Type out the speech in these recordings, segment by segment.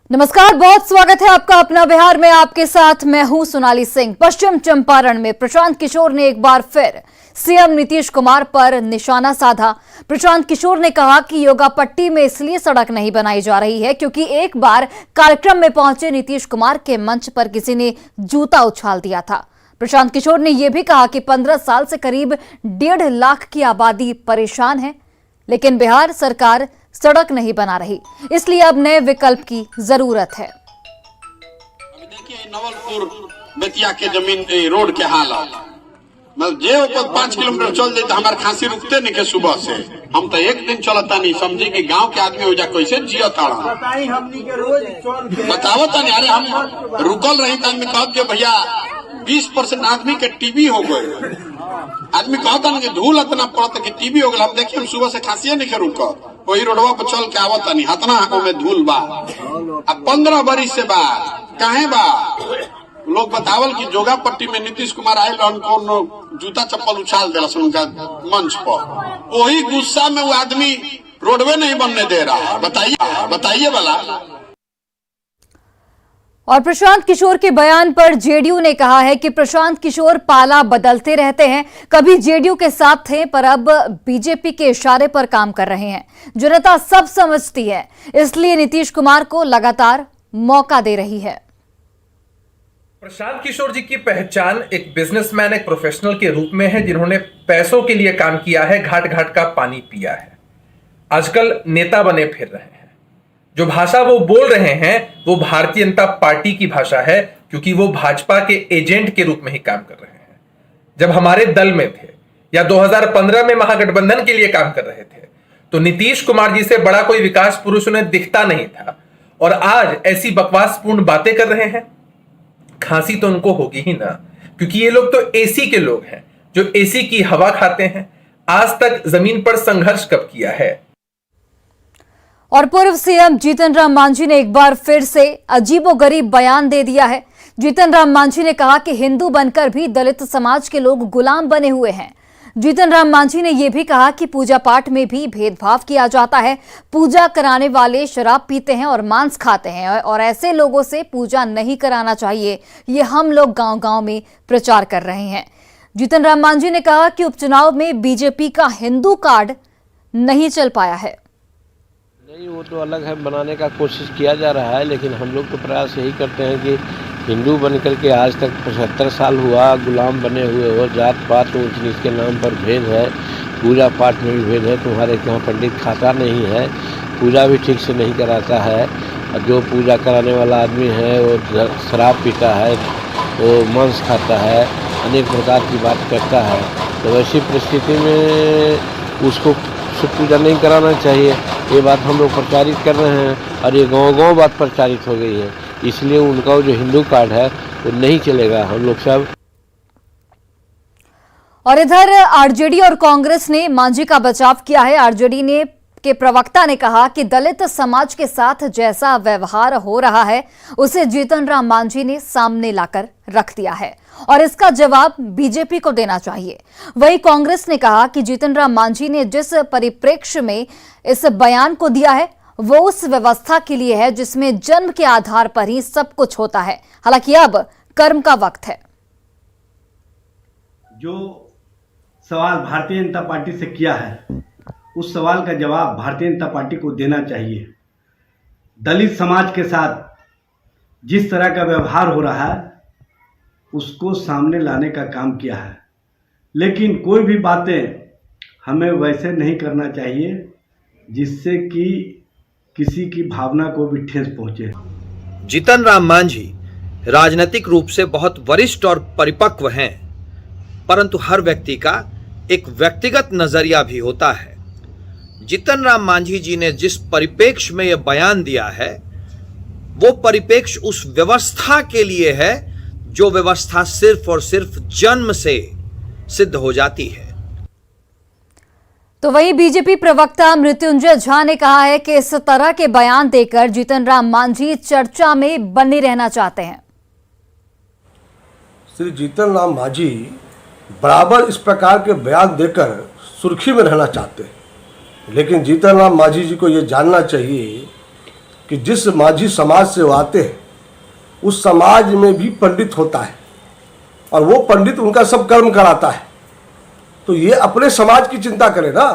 नमस्कार, बहुत स्वागत है आपका अपना बिहार में। आपके साथ मैं हूं सोनाली सिंह। पश्चिम चंपारण में प्रशांत किशोर ने एक बार फिर सीएम नीतीश कुमार पर निशाना साधा। प्रशांत किशोर ने कहा कि योगा पट्टी में इसलिए सड़क नहीं बनाई जा रही है क्योंकि एक बार कार्यक्रम में पहुंचे नीतीश कुमार के मंच पर किसी ने जूता उछाल दिया था। प्रशांत किशोर ने यह भी कहा कि 15 साल से करीब 1.5 लाख की आबादी परेशान है, लेकिन बिहार सरकार सड़क नहीं बना रही, इसलिए अब नए विकल्प की जरूरत है। अभी देखिए नवलपुर बेतिया के जमीन रोड के हाल मतलब जे ऊपर 5 किलोमीटर चल जाए तो हमारे खांसी रुकते नहीं के सुबह से। हम तो एक दिन चलता नहीं, समझे कि गांव के आदमी हो जा कैसे जिया ताड़ा बतावत नहीं। अरे हम रुकल रही तो आदमी कहत के भैया 20% आदमी के टीबी हो गए। आदमी कहता ना कि धूल इतना पड़ता कि टीबी हो गया। हम देखिए हम सुबह से खांसी नहीं के रुकत, वही रोडवा पर चल के आवता नहीं, हतना हाथों में धूल बा। अब 15 बरिस से बा काहे बा लोग बतावल कि जोगा पट्टी में नीतीश कुमार आये उनको जूता चप्पल उछाल दिला उनका मंच पर। वही गुस्सा में वो आदमी रोडवे नहीं बनने दे रहा। बताइए वाला। और प्रशांत किशोर के बयान पर जेडीयू ने कहा है कि प्रशांत किशोर पाला बदलते रहते हैं। कभी जेडीयू के साथ थे पर अब बीजेपी के इशारे पर काम कर रहे हैं। जनता सब समझती है, इसलिए नीतीश कुमार को लगातार मौका दे रही है। प्रशांत किशोर जी की पहचान एक बिजनेसमैन, एक प्रोफेशनल के रूप में है जिन्होंने पैसों के लिए काम किया है, घाट घाट का पानी पिया है। आजकल नेता बने फिर रहे हैं। जो भाषा वो बोल रहे हैं वो भारतीय जनता पार्टी की भाषा है, क्योंकि वो भाजपा के एजेंट के रूप में ही काम कर रहे हैं। जब हमारे दल में थे या 2015 में महागठबंधन के लिए काम कर रहे थे तो नीतीश कुमार जी से बड़ा कोई विकास पुरुष उन्हें दिखता नहीं था, और आज ऐसी बकवासपूर्ण बातें कर रहे हैं। खांसी तो उनको होगी ही ना, क्योंकि ये लोग तो एसी के लोग हैं जो एसी की हवा खाते हैं। आज तक जमीन पर संघर्ष कब किया है? और पूर्व सीएम जीतन राम मांझी ने एक बार फिर से अजीबोगरीब बयान दे दिया है। जीतन राम मांझी ने कहा कि हिंदू बनकर भी दलित समाज के लोग गुलाम बने हुए हैं। जीतन राम मांझी ने यह भी कहा कि पूजा पाठ में भी भेदभाव किया जाता है। पूजा कराने वाले शराब पीते हैं और मांस खाते हैं, और ऐसे लोगों से पूजा नहीं कराना चाहिए। ये हम लोग गांव-गांव में प्रचार कर रहे हैं। जीतन राम मांझी ने कहा कि उपचुनाव में बीजेपी का हिंदू कार्ड नहीं चल पाया है। नहीं, वो तो अलग है, बनाने का कोशिश किया जा रहा है, लेकिन हम लोग तो प्रयास यही करते हैं कि हिंदू बनकर के आज तक 75 साल हुआ गुलाम बने हुए हो। जात पात ऊंच नीच के नाम पर भेद है, पूजा पाठ में भी भेद है। तुम्हारे यहाँ पंडित खाता नहीं है, पूजा भी ठीक से नहीं कराता है, और जो पूजा कराने वाला आदमी है वो शराब पीता है, वो मांस खाता है, अनेक प्रकार की बात करता है। तो ऐसी परिस्थिति में उसको पूजा नहीं कराना चाहिए। ये बात हम लोग प्रचारित कर रहे हैं, और ये गांव-गांव बात प्रचारित हो गई है। इसलिए उनका जो हिंदू कार्ड है वो नहीं चलेगा। हम लोग सब। और इधर आरजेडी और कांग्रेस ने मांझी का बचाव किया है। आरजेडी ने के प्रवक्ता ने कहा कि दलित समाज के साथ जैसा व्यवहार हो रहा है उसे जीतन राम मांझी ने सामने लाकर रख दिया है, और इसका जवाब बीजेपी को देना चाहिए। वहीं कांग्रेस ने कहा कि जीतन राम मांझी ने जिस परिप्रेक्ष्य में इस बयान को दिया है वो उस व्यवस्था के लिए है जिसमें जन्म के आधार पर ही सब कुछ होता है। हालांकि अब कर्म का वक्त है। जो सवाल भारतीय जनता पार्टी से किया है उस सवाल का जवाब भारतीय जनता पार्टी को देना चाहिए। दलित समाज के साथ जिस तरह का व्यवहार हो रहा है उसको सामने लाने का काम किया है, लेकिन कोई भी बातें हमें वैसे नहीं करना चाहिए जिससे कि किसी की भावना को भी ठेस पहुंचे। जीतन राम मांझी राजनीतिक रूप से बहुत वरिष्ठ और परिपक्व हैं, परंतु हर व्यक्ति का एक व्यक्तिगत नजरिया भी होता है। जीतन राम मांझी जी ने जिस परिप्रेक्ष्य में यह बयान दिया है वो परिप्रेक्ष्य उस व्यवस्था के लिए है जो व्यवस्था सिर्फ और सिर्फ जन्म से सिद्ध हो जाती है। तो वहीं बीजेपी प्रवक्ता मृत्युंजय झा ने कहा है कि इस तरह के बयान देकर जीतन राम मांझी चर्चा में बने रहना चाहते हैं। श्री जीतन राम मांझी बराबर इस प्रकार के बयान देकर सुर्खी में रहना चाहते हैं, लेकिन जीतन राम मांझी जी को ये जानना चाहिए कि जिस माझी समाज से वो आते हैं उस समाज में भी पंडित होता है और वो पंडित उनका सब कर्म कराता है। तो ये अपने समाज की चिंता करे ना,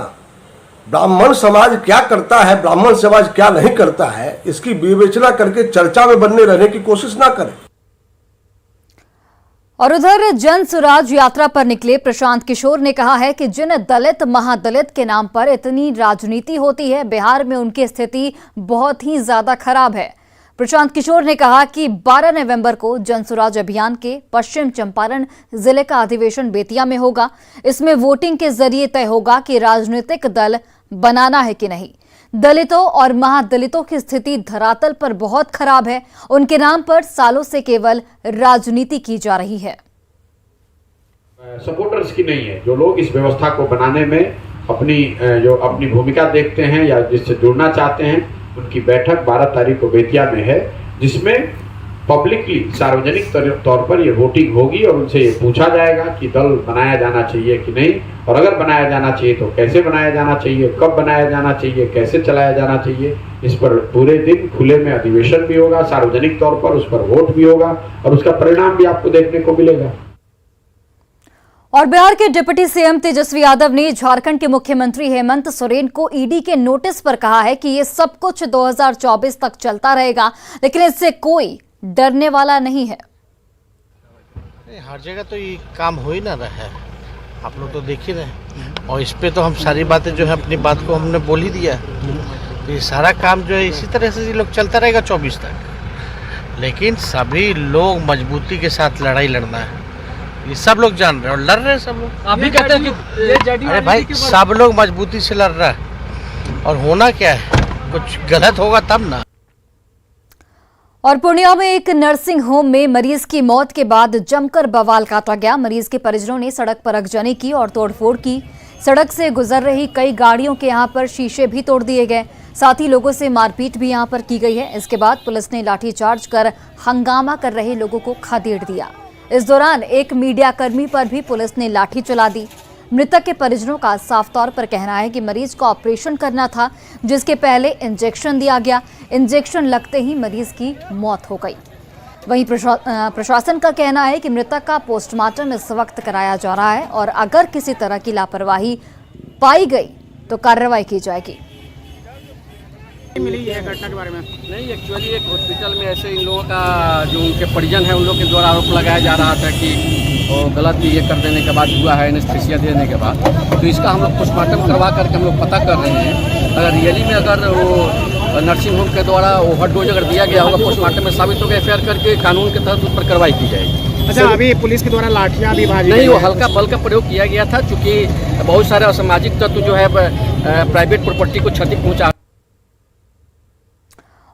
ब्राह्मण समाज क्या करता है, ब्राह्मण समाज क्या नहीं करता है, इसकी विवेचना करके चर्चा में बनने रहने की कोशिश ना करें। और उधर जन सुराज यात्रा पर निकले प्रशांत किशोर ने कहा है कि जिन दलित महादलित के नाम पर इतनी राजनीति होती है, बिहार में उनकी स्थिति बहुत ही ज्यादा खराब है। प्रशांत किशोर ने कहा कि 12 नवंबर को जन सुराज अभियान के पश्चिम चंपारण जिले का अधिवेशन बेतिया में होगा। इसमें वोटिंग के जरिए तय होगा कि राजनीतिक दल बनाना है कि नहीं। दलितों और महादलितों की स्थिति धरातल पर बहुत खराब है। उनके नाम पर सालों से केवल राजनीति की जा रही है। सपोर्टर्स की नहीं है, जो लोग इस व्यवस्था को बनाने में अपनी भूमिका देखते हैं या जिससे जुड़ना चाहते हैं, उनकी बैठक 12 तारीख को बेतिया में है, जिसमें पब्लिकली सार्वजनिक तौर पर ये वोटिंग होगी और उनसे ये पूछा जाएगा कि दल बनाया जाना चाहिए कि नहीं, और अगर बनाया जाना चाहिए तो कैसे बनाया जाना चाहिए, कब बनाया जाना चाहिए, कैसे चलाया जाना चाहिए। इस पर पूरे दिन खुले में अधिवेशन भी होगा, सार्वजनिक तौर पर उस पर वोट भी होगा और उसका परिणाम भी आपको देखने को मिलेगा। और बिहार के डिप्टी सीएम तेजस्वी यादव ने झारखंड के मुख्यमंत्री हेमंत सोरेन को ईडी के नोटिस पर कहा है कि ये सब कुछ 2024 तक चलता रहेगा, लेकिन इससे कोई डरने वाला नहीं है। हर जगह तो ये काम हो ही ना रहा है, आप लोग तो देख ही रहे, और इस पे तो हम सारी बातें जो है अपनी बात को हमने बोल ही दिया। ये सारा काम जो है इसी तरह से ये लोग चलता रहेगा 24 तक, लेकिन सभी लोग मजबूती के साथ लड़ाई लड़ना है, ये सब लोग जान रहे हैं और लड़ रहे हैं सब लोग। आप भी कहते हैं कि अरे भाई सब लोग मजबूती से लड़ रहा है, और होना क्या है, कुछ गलत होगा तब ना। और पूर्णिया में एक नर्सिंग होम में मरीज की मौत के बाद जमकर बवाल काटा गया। मरीज के परिजनों ने सड़क पर आगजनी की और तोड़फोड़ की। सड़क से गुजर रही कई गाड़ियों के यहां पर शीशे भी तोड़ दिए गए, साथ ही लोगों से मारपीट भी यहां पर की गई है। इसके बाद पुलिस ने लाठीचार्ज कर हंगामा कर रहे लोगों को खदेड़ दिया। इस दौरान एक मीडिया कर्मी पर भी पुलिस ने लाठी चला दी। मृतक के परिजनों का साफ तौर पर कहना है कि मरीज को ऑपरेशन करना था, जिसके पहले इंजेक्शन दिया गया। इंजेक्शन लगते ही मरीज की मौत हो गई। वहीं प्रशासन का कहना है कि मृतक का पोस्टमार्टम इस वक्त कराया जा रहा है और अगर किसी तरह की लापरवाही पाई गई तो कार्रवाई की जाएगी। मिली है घटना के बारे में? नहीं, एक्चुअली एक हॉस्पिटल में ऐसे इन लोगों का जो उनके परिजन है उन लोगों के द्वारा आरोप लगाया जा रहा था कि वो गलत ये कर देने के बाद हुआ है, एनेस्थीसिया देने के बाद। तो इसका हम लोग पोस्टमार्टम करवा करके हम लोग पता कर रहे हैं। अगर रियली में अगर वो नर्सिंग होम के द्वारा ओवरडोज अगर दिया गया होगा, पोस्टमार्टम में साबित होगा, एफआईआर करके कानून के तहत उस पर कार्रवाई की जाएगी। अच्छा, अभी पुलिस के द्वारा लाठियाँ भी भाजी नहीं, वो हल्का बल का प्रयोग किया गया था, चूँकि बहुत सारे असामाजिक तत्व जो है प्राइवेट प्रॉपर्टी को क्षति पहुँचा।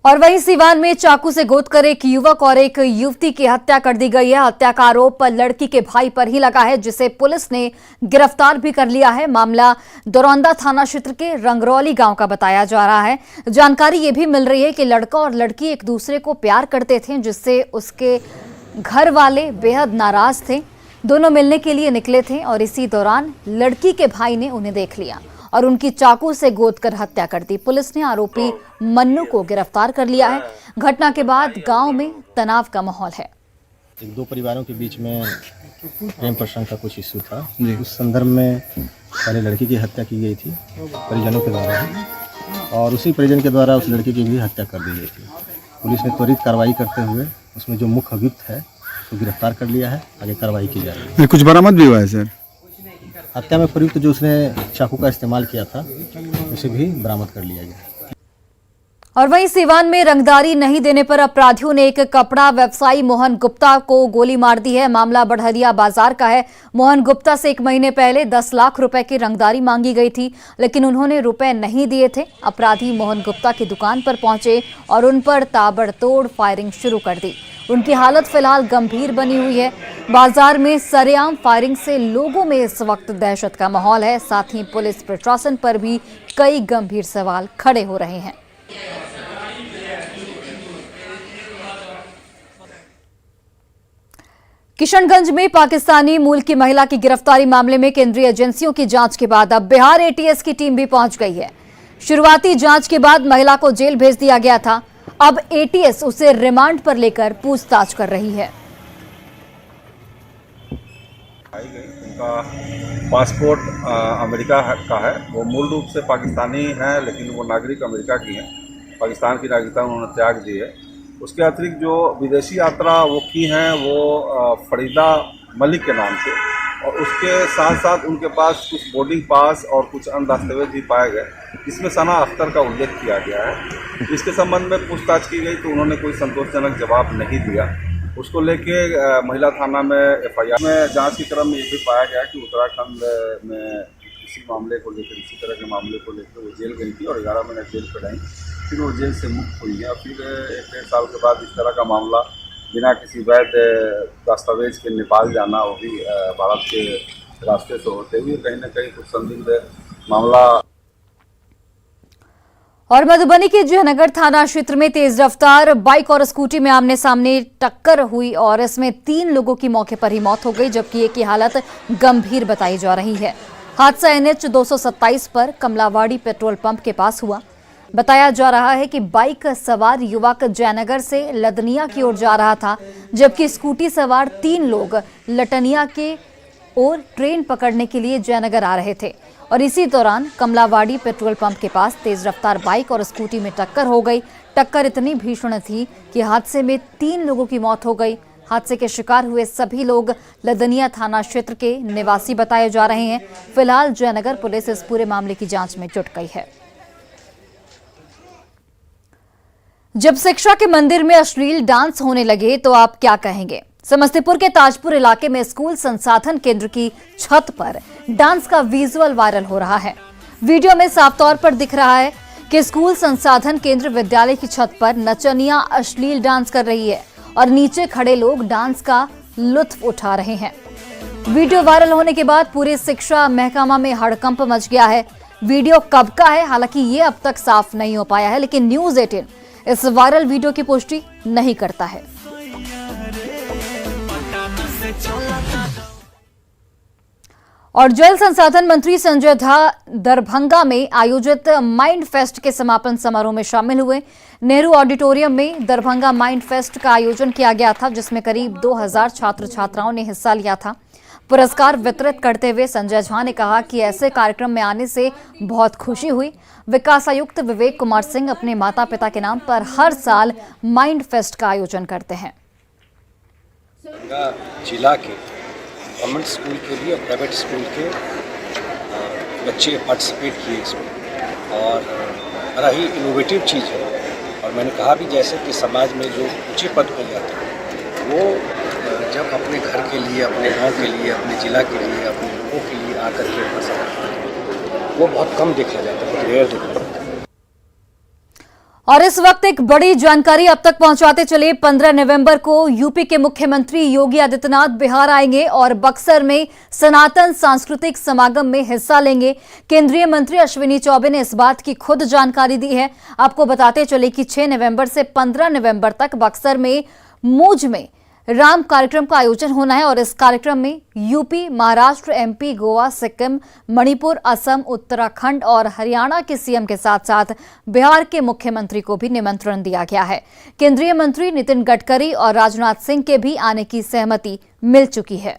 और वहीं सीवान में चाकू से गोदकर एक युवक और एक युवती की हत्या कर दी गई है। हत्या का आरोप लड़की के भाई पर ही लगा है, जिसे पुलिस ने गिरफ्तार भी कर लिया है। मामला दरौंदा थाना क्षेत्र के रंगरौली गांव का बताया जा रहा है। जानकारी ये भी मिल रही है कि लड़का और लड़की एक दूसरे को प्यार करते थे, जिससे उसके घर वाले बेहद नाराज थे। दोनों मिलने के लिए निकले थे और इसी दौरान लड़की के भाई ने उन्हें देख लिया और उनकी चाकू से गोदकर हत्या कर दी। पुलिस ने आरोपी मन्नू को गिरफ्तार कर लिया है। घटना के बाद गांव में तनाव का माहौल है। दो परिवारों के बीच में प्रेम प्रसंग का कुछ इश्यू था, उस संदर्भ में पहले लड़की की हत्या की गई थी परिजनों के द्वारा, और उसी परिजन के द्वारा उस लड़की की भी हत्या कर दी गई थी। पुलिस ने त्वरित कार्रवाई करते हुए उसमें जो मुख्य अभियुक्त है उसको गिरफ्तार कर लिया है। आगे कार्रवाई की जा रही है। कुछ बरामद भी हुआ है सर? हत्या में प्रयुक्त जो उसने चाकू का इस्तेमाल किया था उसे भी बरामद कर लिया गया। और वहीं सीवान में रंगदारी नहीं देने पर अपराधियों ने एक कपड़ा व्यवसायी मोहन गुप्ता को गोली मार दी है। मामला बढ़हरिया बाजार का है। मोहन गुप्ता से 1 महीने पहले 10 लाख रुपए की रंगदारी मांगी गई थी, लेकिन उन्होंने रुपए नहीं दिए थे। अपराधी मोहन गुप्ता की दुकान पर पहुंचे और उन पर ताबड़तोड़ फायरिंग शुरू कर दी। उनकी हालत फिलहाल गंभीर बनी हुई है। बाजार में सरेआम फायरिंग से लोगों में इस वक्त दहशत का माहौल है। साथ ही पुलिस प्रशासन पर भी कई गंभीर सवाल खड़े हो रहे हैं। किशनगंज में पाकिस्तानी मूल की महिला की गिरफ्तारी मामले में केंद्रीय एजेंसियों की जांच के बाद अब बिहार एटीएस की टीम भी पहुंच गई है। शुरुआती जांच के बाद महिला को जेल भेज दिया गया था। अब एटीएस उसे रिमांड पर लेकर पूछताछ कर रही है। उनका पासपोर्ट अमेरिका का है। वो मूल रूप से पाकिस्तानी है, लेकिन वो नागरिक अमेरिका की हैं। पाकिस्तान की नागरिकता उन्होंने त्याग दी है। उसके अतिरिक्त जो विदेशी यात्रा वो की हैं वो फरीदा मलिक के नाम से, और उसके साथ साथ उनके पास कुछ बोर्डिंग पास और कुछ अन्य दस्तावेज भी पाए गए, जिसमें सना अख्तर का उल्लेख किया गया है। इसके संबंध में पूछताछ की गई तो उन्होंने कोई संतोषजनक जवाब नहीं दिया। उसको लेके महिला थाना में एफआईआर में जांच के क्रम में ये भी पाया गया कि उत्तराखंड में इसी मामले को लेकर, इसी तरह के मामले को लेकर वो जेल गई थी और 11 महीने जेल पे रही। फिर वो जेल से मुक्त हुई है। फिर 1-1.5 साल के बाद इस तरह का मामला बिना किसी वैध दस्तावेज के नेपाल जाना, वो भी भारत के रास्ते से होते हुए कहीं ना कहीं कुछ संदिग्ध मामला। और मधुबनी के जयनगर थाना क्षेत्र में तेज रफ्तार बाइक और स्कूटी में आमने सामने टक्कर हुई और इसमें 3 लोगों की मौके पर ही मौत हो गई, जबकि एक की हालत गंभीर बताई जा रही है। हादसा NH 227 पर कमलावाड़ी पेट्रोल पंप के पास हुआ। बताया जा रहा है कि बाइक सवार युवक जयनगर से लदनिया की ओर जा रहा था, जबकि स्कूटी सवार 3 लोग लटनिया के ओर ट्रेन पकड़ने के लिए जयनगर आ रहे थे और इसी दौरान कमलावाड़ी पेट्रोल पंप के पास तेज रफ्तार बाइक और स्कूटी में टक्कर हो गई। टक्कर इतनी भीषण थी कि हादसे में 3 लोगों की मौत हो गई। हादसे के शिकार हुए सभी लोग लदनिया थाना क्षेत्र के निवासी बताए जा रहे हैं। फिलहाल जयनगर पुलिस इस पूरे मामले की जांच में जुट गई है। जब शिक्षा के मंदिर में अश्लील डांस होने लगे तो आप क्या कहेंगे? समस्तीपुर के ताजपुर इलाके में स्कूल संसाधन केंद्र की छत पर डांस का विजुअल वायरल हो रहा है। वीडियो में साफ तौर पर दिख रहा है कि स्कूल संसाधन केंद्र विद्यालय की छत पर नचनिया अश्लील डांस कर रही है और नीचे खड़े लोग डांस का लुत्फ उठा रहे हैं। वीडियो वायरल होने के बाद पूरे शिक्षा महकमा में हड़कंप मच गया है। वीडियो कब का है, हालांकि ये अब तक साफ नहीं हो पाया है, लेकिन न्यूज़ 18 इस वायरल वीडियो की पुष्टि नहीं करता है। और जल संसाधन मंत्री संजय झा दरभंगा में आयोजित माइंड फेस्ट के समापन समारोह में शामिल हुए। नेहरू ऑडिटोरियम में दरभंगा माइंड फेस्ट का आयोजन किया गया था, जिसमें करीब 2000 छात्र छात्राओं ने हिस्सा लिया था। पुरस्कार वितरित करते हुए संजय झा ने कहा कि ऐसे कार्यक्रम में आने से बहुत खुशी हुई। विकास आयुक्त विवेक कुमार सिंह अपने माता पिता के नाम पर हर साल माइंड फेस्ट का आयोजन करते हैं। जिला के गवर्नमेंट स्कूल के भी और प्राइवेट स्कूल के बच्चे पार्टिसिपेट किए इसमें और बड़ा ही इनोवेटिव चीज़ है। और मैंने कहा भी जैसे कि समाज में जो ऊंचे पद पर जाते हैं वो जब अपने घर के लिए, अपने गांव के लिए, अपने ज़िला के लिए, अपने लोगों के लिए आकर के वो बहुत कम देखा जाता है, बहुत रेयर देखा जाता है। और इस वक्त एक बड़ी जानकारी अब तक पहुंचाते चले। 15 नवंबर को यूपी के मुख्यमंत्री योगी आदित्यनाथ बिहार आएंगे और बक्सर में सनातन सांस्कृतिक समागम में हिस्सा लेंगे। केंद्रीय मंत्री अश्विनी चौबे ने इस बात की खुद जानकारी दी है। आपको बताते चले कि 6 नवंबर से 15 नवंबर तक बक्सर में मूज में राम कार्यक्रम का आयोजन होना है और इस कार्यक्रम में यूपी, महाराष्ट्र, MP, गोवा, सिक्किम, मणिपुर, असम, उत्तराखंड और हरियाणा के CM के साथ साथ बिहार के मुख्यमंत्री को भी निमंत्रण दिया गया है। केंद्रीय मंत्री नितिन गडकरी और राजनाथ सिंह के भी आने की सहमति मिल चुकी है।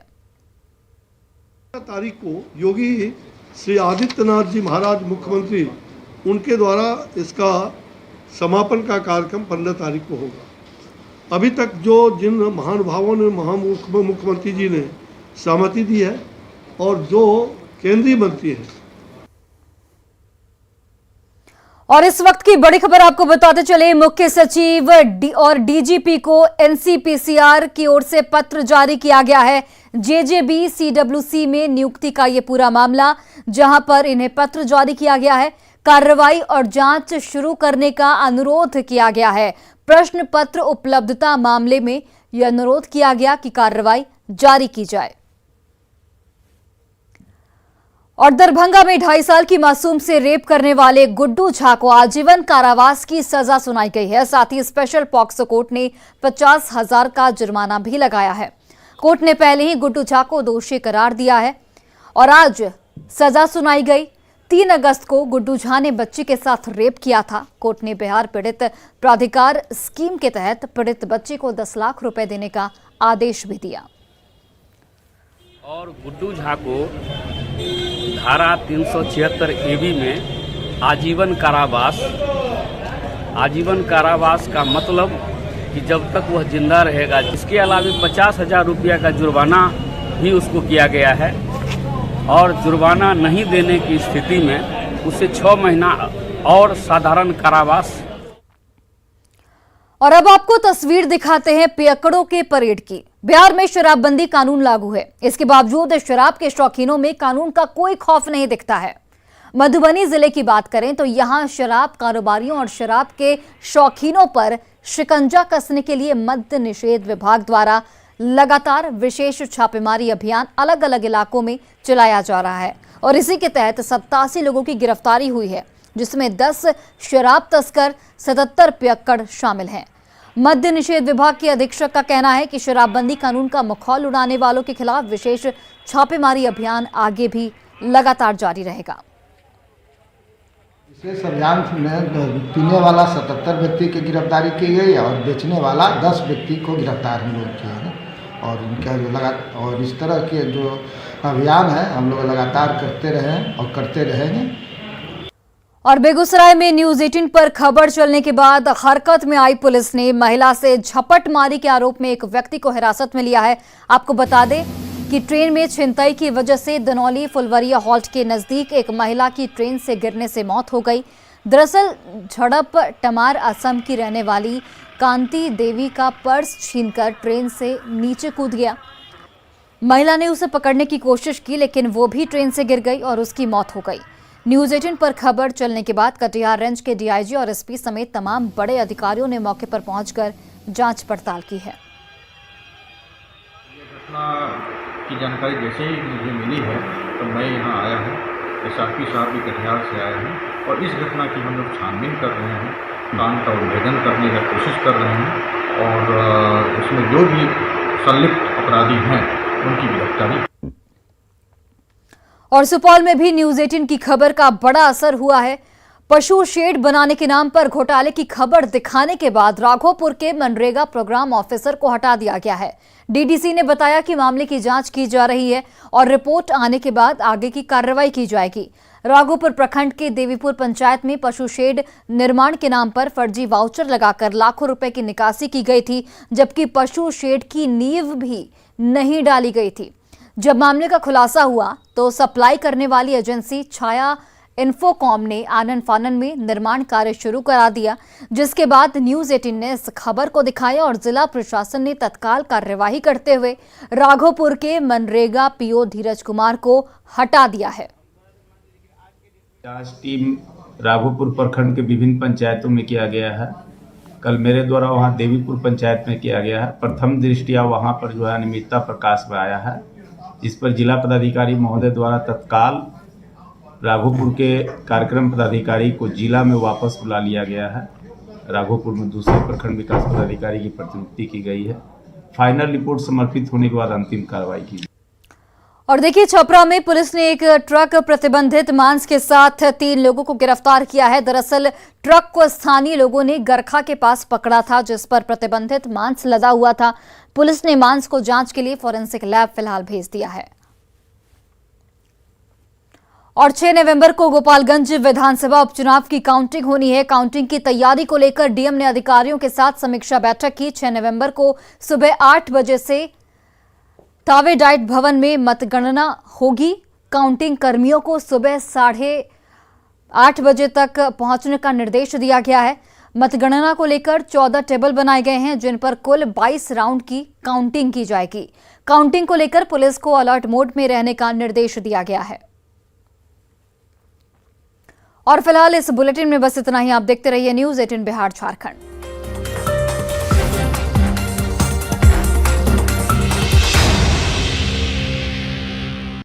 तारीख को योगी श्री आदित्यनाथ जी महाराज मुख्यमंत्री, उनके द्वारा इसका समापन का कार्यक्रम 15 तारीख को होगा। अभी तक जो जिन महानुभावों ने मुख्यमंत्री जी ने सहमति दी है और जो केंद्रीय मंत्री हैं। और इस वक्त की बड़ी खबर आपको बताते चले, मुख्य सचिव और DGP को NCPCR की ओर से पत्र जारी किया गया है। JJB CWC में नियुक्ति का ये पूरा मामला, जहां पर इन्हें पत्र जारी किया गया है। कार्रवाई और जांच शुरू करने का अनुरोध किया गया है। प्रश्न पत्र उपलब्धता मामले में यह अनुरोध किया गया कि कार्रवाई जारी की जाए। और दरभंगा में 2.5 साल की मासूम से रेप करने वाले गुड्डू झा को आजीवन कारावास की सजा सुनाई गई है। साथ ही स्पेशल पॉक्सो कोर्ट ने 50,000 का जुर्माना भी लगाया है। कोर्ट ने पहले ही गुड्डू झा को दोषी करार दिया है और आज सजा सुनाई गई। 3 अगस्त को गुड्डू झा ने बच्ची के साथ रेप किया था। कोर्ट ने बिहार पीड़ित प्राधिकार स्कीम के तहत पीड़ित बच्ची को 10 लाख रुपए देने का आदेश भी दिया। और गुड्डू झा को धारा 376 AB में आजीवन कारावास का मतलब कि जब तक वह जिंदा रहेगा। इसके अलावा 50,000 रुपया का जुर्माना भी उसको किया गया है और जुर्माना नहीं देने की स्थिति में उसे 6 महीना और साधारण कारावास। और अब आपको तस्वीर दिखाते हैं पियक्कड़ों के परेड की। बिहार में शराबबंदी कानून लागू है, इसके बावजूद शराब के शौकीनों में कानून का कोई खौफ नहीं दिखता है। मधुबनी जिले की बात करें तो यहां शराब कारोबारियों और शराब के शौकीनों पर शिकंजा कसने के लिए मद्य निषेध विभाग द्वारा लगातार विशेष छापेमारी अभियान अलग अलग इलाकों में चलाया जा रहा है और इसी के तहत 87 लोगों की गिरफ्तारी हुई है, जिसमें 10 शराब तस्कर 77 पियक्कड़ शामिल हैं। मद्य निषेध विभाग के अधीक्षक का कहना है कि शराबबंदी कानून का मखौल उड़ाने वालों के खिलाफ विशेष छापेमारी अभियान आगे भी लगातार जारी रहेगा। विशेष अभियान में पीने वाला 77 व्यक्ति की गिरफ्तारी की गई और बेचने वाला 10 व्यक्ति को गिरफ्तार हम लोग किए हैं और इनका और इस तरह के जो अभियान है हम लोग लगातार करते रहे और करते रहेंगे। और बेगूसराय में न्यूज 18 पर खबर चलने के बाद हरकत में आई पुलिस ने महिला से झपटमारी के आरोप में एक व्यक्ति को हिरासत में लिया है। आपको बता दें कि ट्रेन में छिनतई की वजह से दनौली फुलवरिया हॉल्ट के नजदीक एक महिला की ट्रेन से गिरने से मौत हो गई। दरअसल झड़प टमार असम की रहने वाली कांति देवी का पर्स छीनकर ट्रेन से नीचे कूद गया। महिला ने उसे पकड़ने की कोशिश की, लेकिन वो भी ट्रेन से गिर गई और उसकी मौत हो गई। न्यूज 18 पर खबर चलने के बाद कटिहार रेंज के डीआईजी और एसपी समेत तमाम बड़े अधिकारियों ने मौके पर पहुंचकर जांच पड़ताल की है। घटना की जानकारी जैसे ही मुझे मिली है तो मैं यहाँ आया हूँ। एसआरपी साहब भी कटिहार से आए हैं और इस घटना की हम लोग छानबीन कर रहे हैं, कांड का उद्भेदन करने की कोशिश कर रहे हैं और उसमें जो भी संलिप्त अपराधी हैं उनकी गिरफ्तारी। और सुपौल में भी न्यूज 18 की खबर का बड़ा असर हुआ है। पशु शेड बनाने के नाम पर घोटाले की खबर दिखाने के बाद राघोपुर के मनरेगा प्रोग्राम ऑफिसर को हटा दिया गया है। डीडीसी ने बताया कि मामले की जांच की जा रही है और रिपोर्ट आने के बाद आगे की कार्रवाई की जाएगी। राघोपुर प्रखंड के देवीपुर पंचायत में पशु शेड निर्माण के नाम पर फर्जी वाउचर लगाकर लाखों रुपए की निकासी की गई थी, जबकि पशु शेड की नींव भी नहीं डाली गई थी। जब मामले का खुलासा हुआ तो सप्लाई करने वाली एजेंसी छाया इन्फोकॉम ने आनन फानन में निर्माण कार्य शुरू करा दिया, जिसके बाद न्यूज 18 ने इस खबर को दिखाया और जिला प्रशासन ने तत्काल कार्यवाही करते हुए राघोपुर के मनरेगा पीओ धीरज कुमार को हटा दिया है। जांच टीम राघोपुर प्रखंड के विभिन्न पंचायतों में किया गया है। कल मेरे द्वारा वहां देवीपुर पंचायत में किया गया है। प्रथम दृष्टिया वहां पर जो है अनियमितता प्रकाश में आया है, इस पर जिला पदाधिकारी महोदय द्वारा तत्काल राघोपुर के कार्यक्रम पदाधिकारी को जिला में वापस बुला लिया गया है। राघोपुर में दूसरे प्रखंड विकास पदाधिकारी की प्रतिनियुक्ति की गई है। फाइनल रिपोर्ट समर्पित होने के बाद अंतिम कार्रवाई की। और देखिए, छपरा में पुलिस ने एक ट्रक प्रतिबंधित मांस के साथ 3 लोगों को गिरफ्तार किया है। दरअसल ट्रक को स्थानीय लोगों ने गरखा के पास पकड़ा था, जिस पर प्रतिबंधित मांस लदा हुआ था। पुलिस ने मांस को जांच के लिए फॉरेंसिक लैब फिलहाल भेज दिया है। और 6 नवंबर को गोपालगंज विधानसभा उपचुनाव की काउंटिंग होनी है। काउंटिंग की तैयारी को लेकर डीएम ने अधिकारियों के साथ समीक्षा बैठक की। 6 नवंबर को सुबह 8 बजे से तावे डाइट भवन में मतगणना होगी। काउंटिंग कर्मियों को सुबह 8:30 बजे तक पहुंचने का निर्देश दिया गया है। मतगणना को लेकर 14 टेबल बनाए गए हैं, जिन पर कुल 22 राउंड की काउंटिंग की जाएगी। काउंटिंग को लेकर पुलिस को अलर्ट मोड में रहने का निर्देश दिया गया है। और फिलहाल इस बुलेटिन में बस इतना ही। आप देखते रहिए न्यूज 18 बिहार झारखंड।